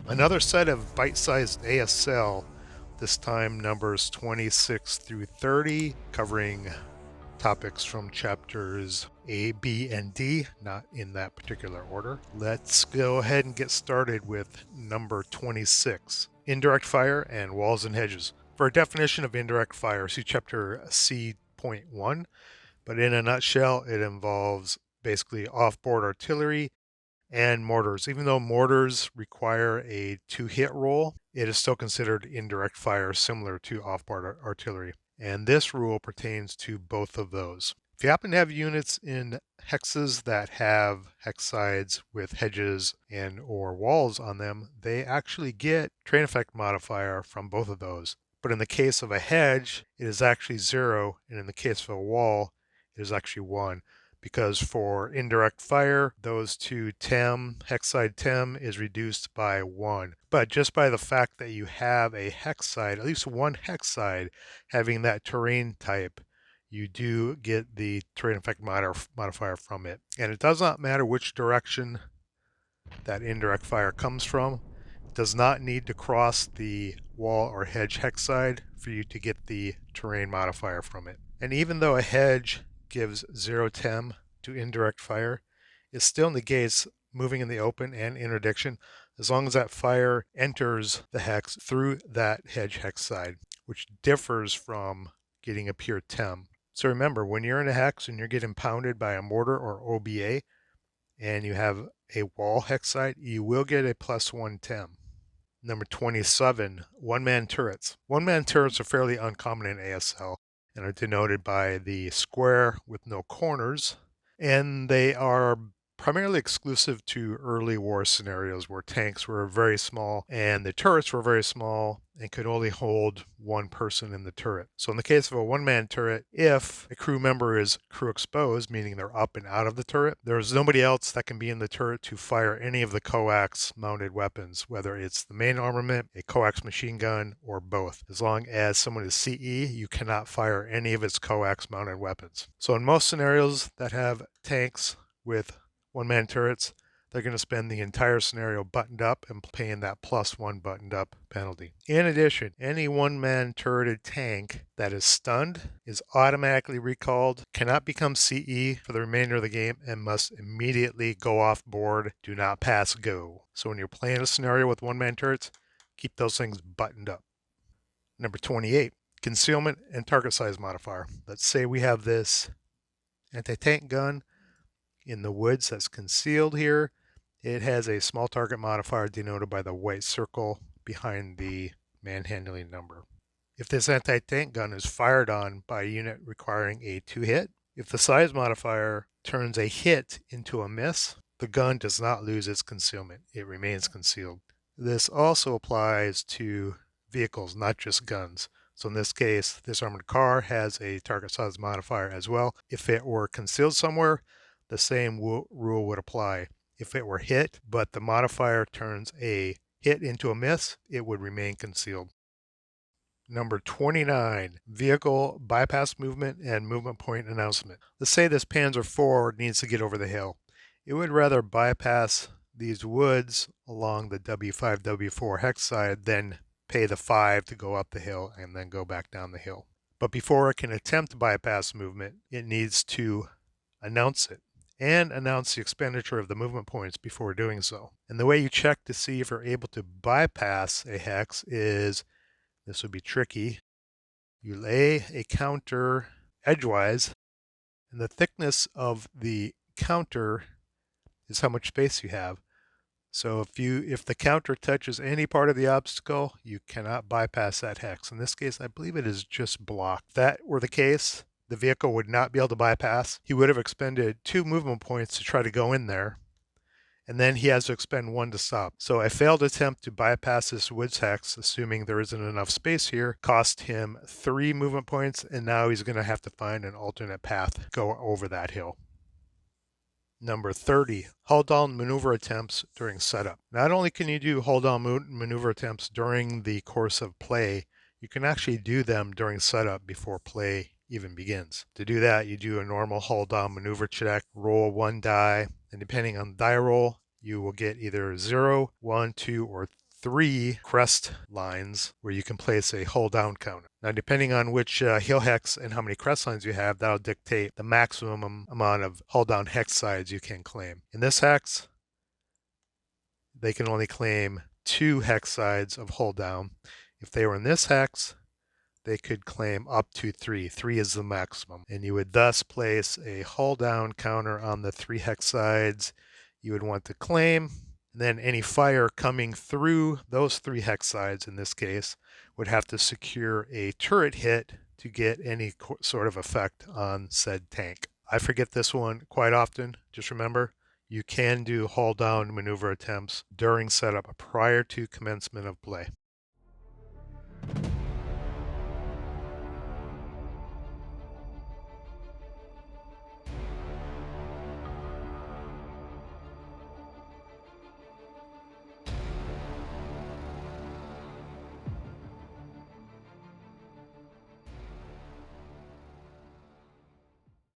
Another set of bite-sized ASL, this time numbers 26 through 30, covering topics from chapters A, B, and D, not in that particular order. Let's go ahead and get started with number 26, Indirect Fire and Walls and Hedges. For a definition of indirect fire, see chapter C.1, but in a nutshell, it involves basically off-board artillery and mortars. Even though mortars require a 2-hit roll, it is still considered indirect fire, similar to off-board artillery. And this rule pertains to both of those. If you happen to have units in hexes that have hex sides with hedges and or walls on them, they actually get terrain effect modifier from both of those. But in the case of a hedge, it is actually 0, and in the case of a wall, it is actually 1. Because for indirect fire, those two hex side tem is reduced by 1. But just by the fact that you have a hex side, at least one hex side, having that terrain type, you do get the terrain effect modifier from it. And it does not matter which direction that indirect fire comes from. It does not need to cross the wall or hedge hex side for you to get the terrain modifier from it. And even though a hedge gives 0 tem to indirect fire, it still negates moving in the open and interdiction as long as that fire enters the hex through that hedge hex side, which differs from getting a pure tem. So remember, when you're in a hex and you're getting pounded by a mortar or OBA and you have a wall hex side, you will get a +1 tem. Number 27, one-man turrets. One-man turrets are fairly uncommon in ASL and are denoted by the square with no corners, and they are primarily exclusive to early war scenarios where tanks were very small and the turrets were very small and could only hold one person in the turret. So in the case of a one-man turret, if a crew member is crew exposed, meaning they're up and out of the turret, there's nobody else that can be in the turret to fire any of the coax mounted weapons, whether it's the main armament, a coax machine gun, or both. As long as someone is CE, you cannot fire any of its coax mounted weapons. So in most scenarios that have tanks with one-man turrets, they're going to spend the entire scenario buttoned up and paying that +1 buttoned up penalty. In addition, any one-man turreted tank that is stunned is automatically recalled, cannot become CE for the remainder of the game, and must immediately go off board. Do not pass go. So when you're playing a scenario with one-man turrets, keep those things buttoned up. Number 28, concealment and target size modifier. Let's say we have this anti-tank gun in the woods that's concealed here. It has a small target modifier denoted by the white circle behind the manhandling number. If this anti-tank gun is fired on by a unit requiring a 2-hit, if the size modifier turns a hit into a miss, the gun does not lose its concealment. It remains concealed. This also applies to vehicles, not just guns. So in this case, this armored car has a target size modifier as well. If it were concealed somewhere, the same rule would apply. If it were hit, but the modifier turns a hit into a miss, it would remain concealed. Number 29, vehicle bypass movement and movement point announcement. Let's say this Panzer IV needs to get over the hill. It would rather bypass these woods along the W5, W4 hex side than pay the 5 to go up the hill and then go back down the hill. But before it can attempt bypass movement, it needs to announce it and announce the expenditure of the movement points before doing so. And the way you check to see if you're able to bypass a hex is, this would be tricky, you lay a counter edgewise, and the thickness of the counter is how much space you have. So if the counter touches any part of the obstacle, you cannot bypass that hex. In this case, I believe it is just blocked. If that were the case, the vehicle would not be able to bypass. He would have expended 2 movement points to try to go in there, and then he has to expend 1 to stop. So a failed attempt to bypass this woods hex, assuming there isn't enough space here, cost him 3 movement points, and now he's going to have to find an alternate path to go over that hill. Number 30, hold down maneuver attempts during setup. Not only can you do hold down maneuver attempts during the course of play, you can actually do them during setup before play even begins. To do that, you do a normal hold down maneuver check, roll 1 die, and depending on the die roll, you will get either 0, 1, 2, or 3 crest lines where you can place a hold down counter. Now, depending on which hill hex and how many crest lines you have, that'll dictate the maximum amount of hold down hex sides you can claim. In this hex, they can only claim 2 hex sides of hold down. If they were in this hex, they could claim up to 3. 3 is the maximum. And you would thus place a hold down counter on the 3 hex sides you would want to claim. And then any fire coming through those 3 hex sides, in this case, would have to secure a turret hit to get any sort of effect on said tank. I forget this one quite often. Just remember, you can do hold down maneuver attempts during setup prior to commencement of play.